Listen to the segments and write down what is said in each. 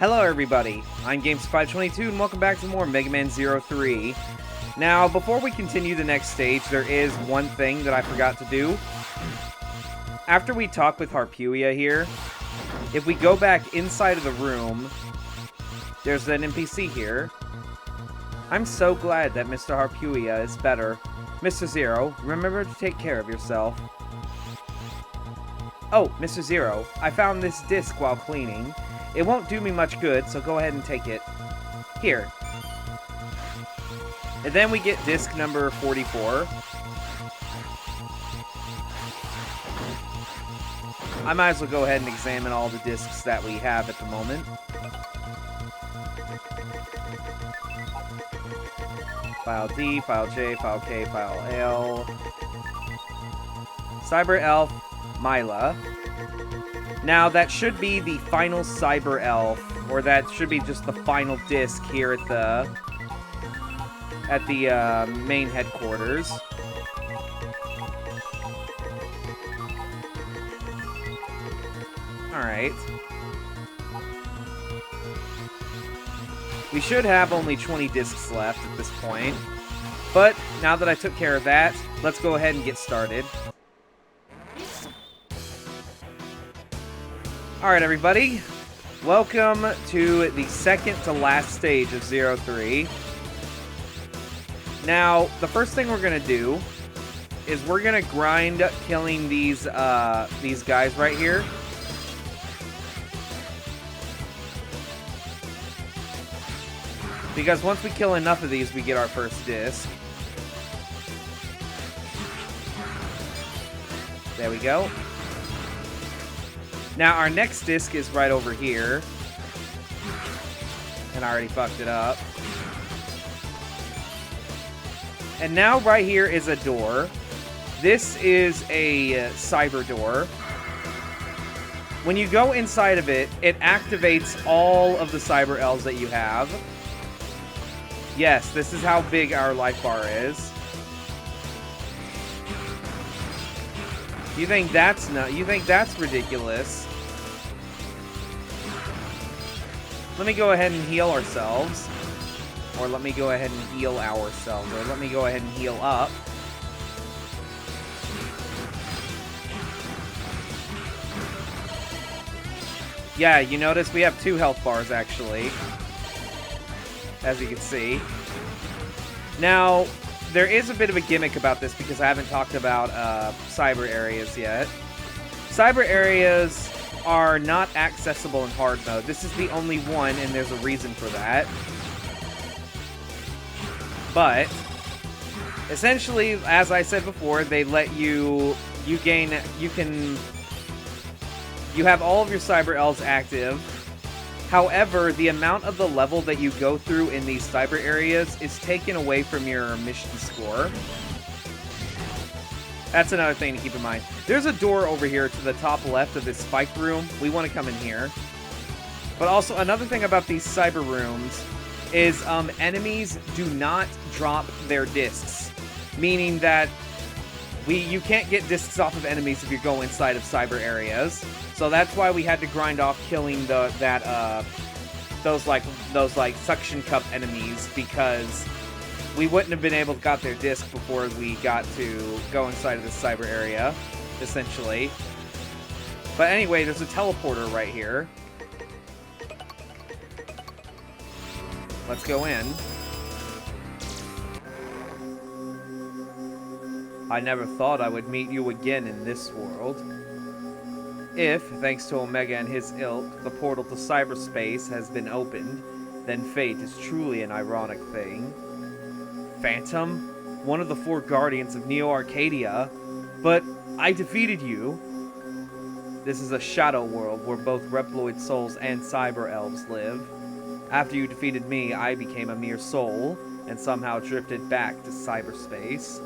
Hello everybody, I'm Games522 and welcome back to more Megaman 03. Now, before we continue the next stage, there is one thing that I forgot to do. After we talk with Harpuia here, if we go back inside of the room, there's an NPC here. I'm so glad that Mr. Harpuia is better. Mr. Zero, remember to take care of yourself. Oh, Mr. Zero, I found this disc while cleaning. It won't do me much good, so go ahead and take it. Here. And then we get disc number 44. I might as well go ahead and examine all the discs that we have at the moment. File D, File J, File K, File L. Cyber-elf, Myla. Now, that should be the final cyber-elf, or that should be just the final disc here at the main headquarters. Alright. We should have only 20 discs left at this point. But, now that I took care of that, let's go ahead and get started. Alright everybody, welcome to the second to last stage of 03. Now, the first thing we're going to do is we're going to grind killing these guys right here. Because once we kill enough of these, we get our first disc. There we go. Now, our next disc is right over here. And I already fucked it up. And now right here is a door. This is a cyber door. When you go inside of it, it activates all of the cyber elves that you have. Yes, this is how big our life bar is. You think that's ridiculous? Let me go ahead and heal ourselves. Or let me go ahead and heal ourselves. Or let me go ahead and heal up. Yeah, you notice we have 2 health bars actually. As you can see. Now, there is a bit of a gimmick about this because I haven't talked about cyber areas yet. Cyber areas are not accessible in hard mode. This is the only one, and there's a reason for that. But, essentially, as I said before, they let you have all of your cyber elves active. However, the amount of the level that you go through in these cyber areas is taken away from your mission score. That's another thing to keep in mind. There's a door over here to the top left of this spike room. We want to come in here. But also, another thing about these cyber rooms is enemies do not drop their discs. Meaning that you can't get discs off of enemies if you go inside of cyber areas. So that's why we had to grind off killing those suction cup enemies, because we wouldn't have been able to got their disc before we got to go inside of this cyber area, essentially. But anyway, there's a teleporter right here. Let's go in. I never thought I would meet you again in this world. If, thanks to Omega and his ilk, the portal to cyberspace has been opened, then fate is truly an ironic thing. Phantom? One of the 4 guardians of Neo Arcadia? But I defeated you! This is a shadow world where both Reploid souls and cyber-elves live. After you defeated me, I became a mere soul, and somehow drifted back to cyberspace.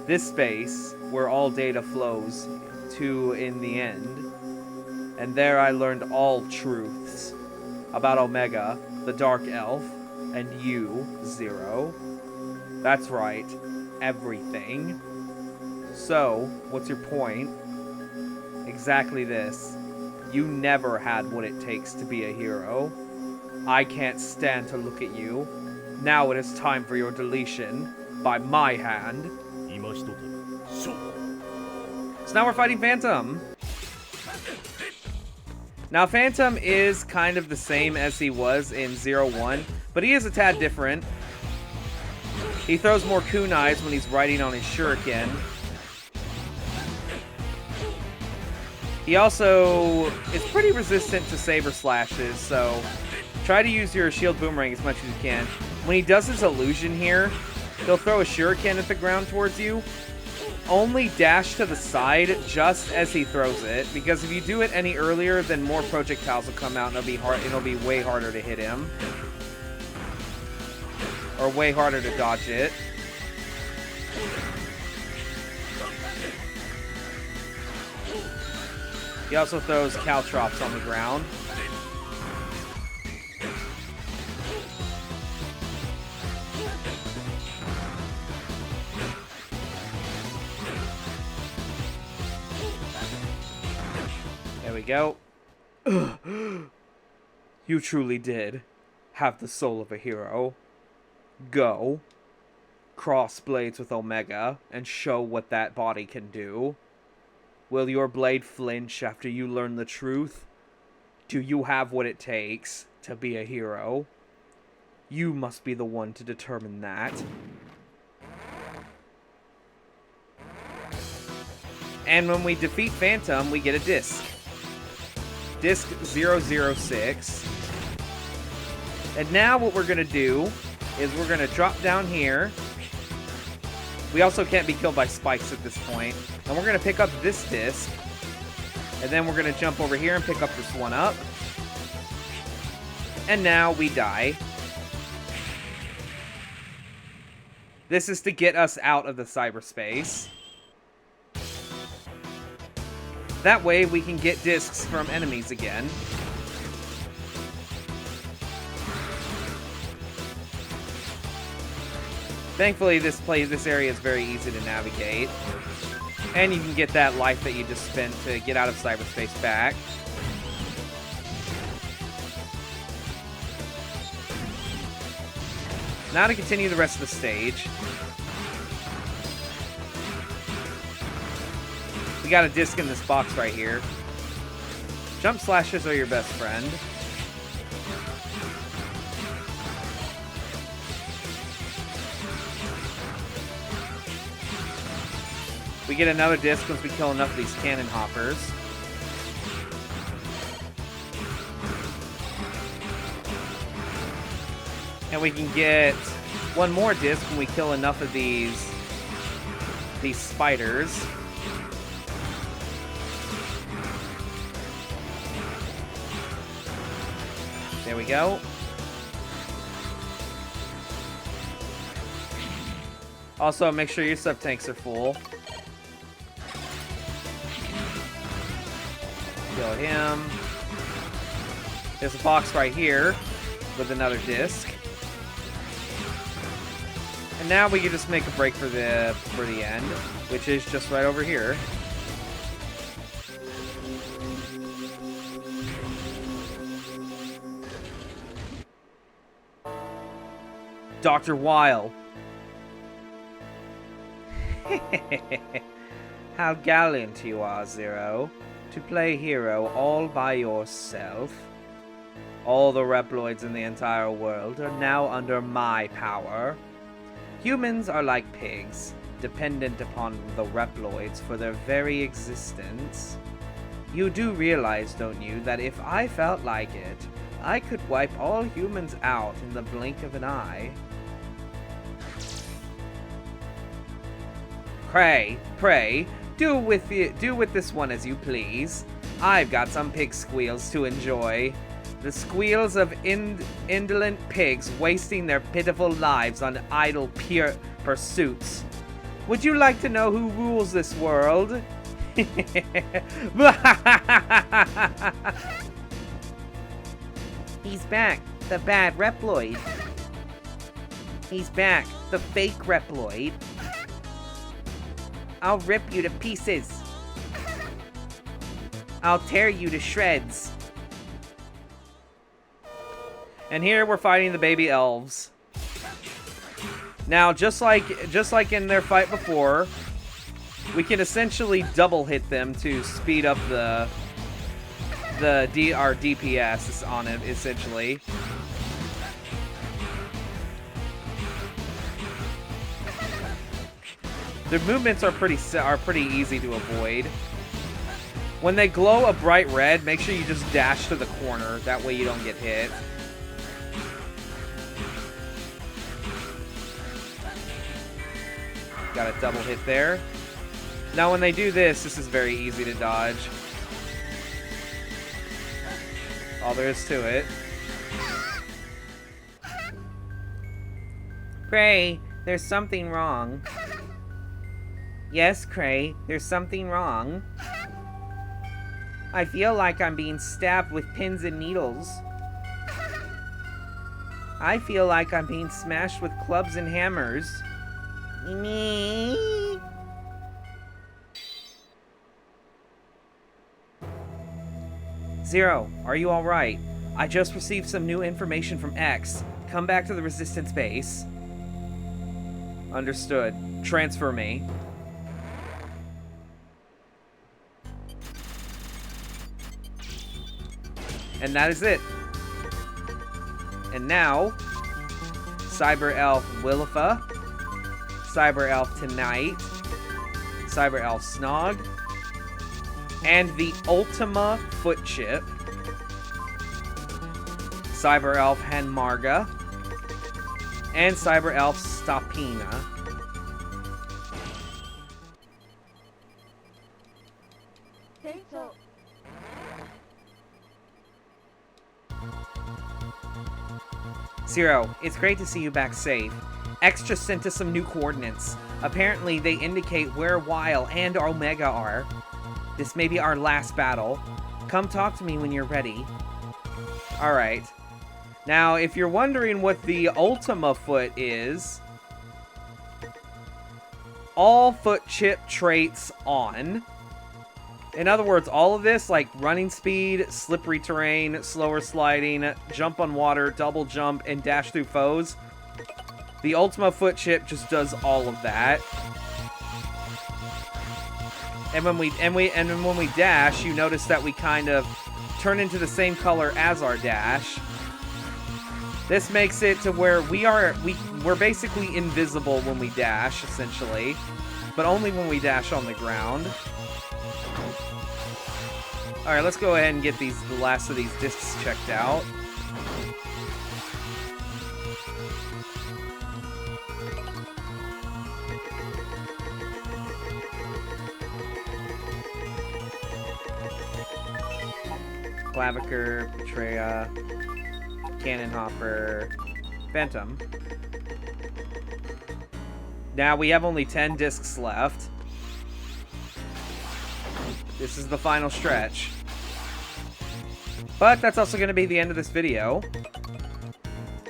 This space, where all data flows to in the end. And there I learned all truths about Omega, the Dark Elf, and you, Zero. That's right, everything. So, what's your point? Exactly this. You never had what it takes to be a hero. I can't stand to look at you. Now it is time for your deletion by my hand. So now we're fighting Phantom. Now Phantom is kind of the same as he was in 0-1, but he is a tad different. He throws more kunais when he's riding on his shuriken. He also is pretty resistant to saber slashes, so try to use your shield boomerang as much as you can. When he does his illusion here, he'll throw a shuriken at the ground towards you. Only dash to the side just as he throws it, because if you do it any earlier, then more projectiles will come out and it'll be way harder to hit him. Or way harder to dodge it. He also throws caltrops on the ground. There we go. You truly did have the soul of a hero. Go. Cross blades with Omega and show what that body can do. Will your blade flinch after you learn the truth? Do you have what it takes to be a hero? You must be the one to determine that. And when we defeat Phantom, we get a disc. Disc 006. And now what we're going to do is we're going to drop down here. We also can't be killed by spikes at this point. And we're going to pick up this disc. And then we're going to jump over here and pick up this one up. And now we die. This is to get us out of the cyberspace. That way we can get discs from enemies again. Thankfully, this area is very easy to navigate. And you can get that life that you just spent to get out of cyberspace back. Now to continue the rest of the stage. We got a disc in this box right here. Jump slashes are your best friend. We get another disc once we kill enough of these cannon hoppers. And we can get one more disc when we kill enough of these spiders. There we go. Also, make sure your sub-tanks are full. Kill him. There's a box right here with another disc. And now we can just make a break for the end, which is just right over here. Dr. Weil. How gallant you are, Zero. To play hero all by yourself. All the Reploids in the entire world are now under my power. Humans are like pigs, dependent upon the Reploids for their very existence. You do realize, don't you, that if I felt like it, I could wipe all humans out in the blink of an eye. Pray, do with this one as you please. I've got some pig squeals to enjoy. The squeals of indolent pigs wasting their pitiful lives on idle pure pursuits. Would you like to know who rules this world? He's back, the bad Reploid. He's back, the fake Reploid. I'll rip you to pieces. I'll tear you to shreds. And here we're fighting the baby elves. Now, just like in their fight before, we can essentially double hit them to speed up our DPS on it, essentially. Their movements are pretty easy to avoid. When they glow a bright red, make sure you just dash to the corner. That way you don't get hit. Got a double hit there. Now when they do this, this is very easy to dodge. All there is to it. Cray, there's something wrong. Yes, Cray, there's something wrong. I feel like I'm being stabbed with pins and needles. I feel like I'm being smashed with clubs and hammers. Me. Zero, are you alright? I just received some new information from X. Come back to the Resistance base. Understood. Transfer me. And that is it. And now, cyber-elf Willifa, cyber-elf Tonight, cyber-elf Snog, and the Ultima Foot Chip, cyber-elf Henmarga, and cyber-elf Stapina. Zero, it's great to see you back safe. X just sent us some new coordinates. Apparently, they indicate where Weil and Omega are. This may be our last battle. Come talk to me when you're ready. Alright. Now, if you're wondering what the Ultima Foot is, all foot chip traits on. In other words, all of this, like running speed, slippery terrain, slower sliding, jump on water, double jump, and dash through foes. The Ultima Foot Chip just does all of that. And when we dash, you notice that we kind of turn into the same color as our dash. This makes it to where we're basically invisible when we dash, essentially, but only when we dash on the ground. All right, let's go ahead and get the last of these discs checked out. Clavicle, Petrea, Cannon Hopper, Phantom. Now we have only 10 discs left. This is the final stretch. But that's also going to be the end of this video.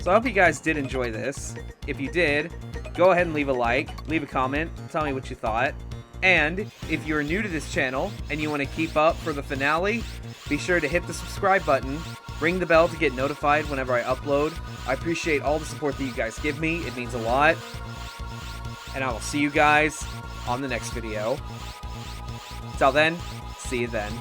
So I hope you guys did enjoy this. If you did, go ahead and leave a like, leave a comment, tell me what you thought. And if you're new to this channel and you want to keep up for the finale, be sure to hit the subscribe button, ring the bell to get notified whenever I upload. I appreciate all the support that you guys give me. It means a lot. And I will see you guys on the next video. Till then, see you then.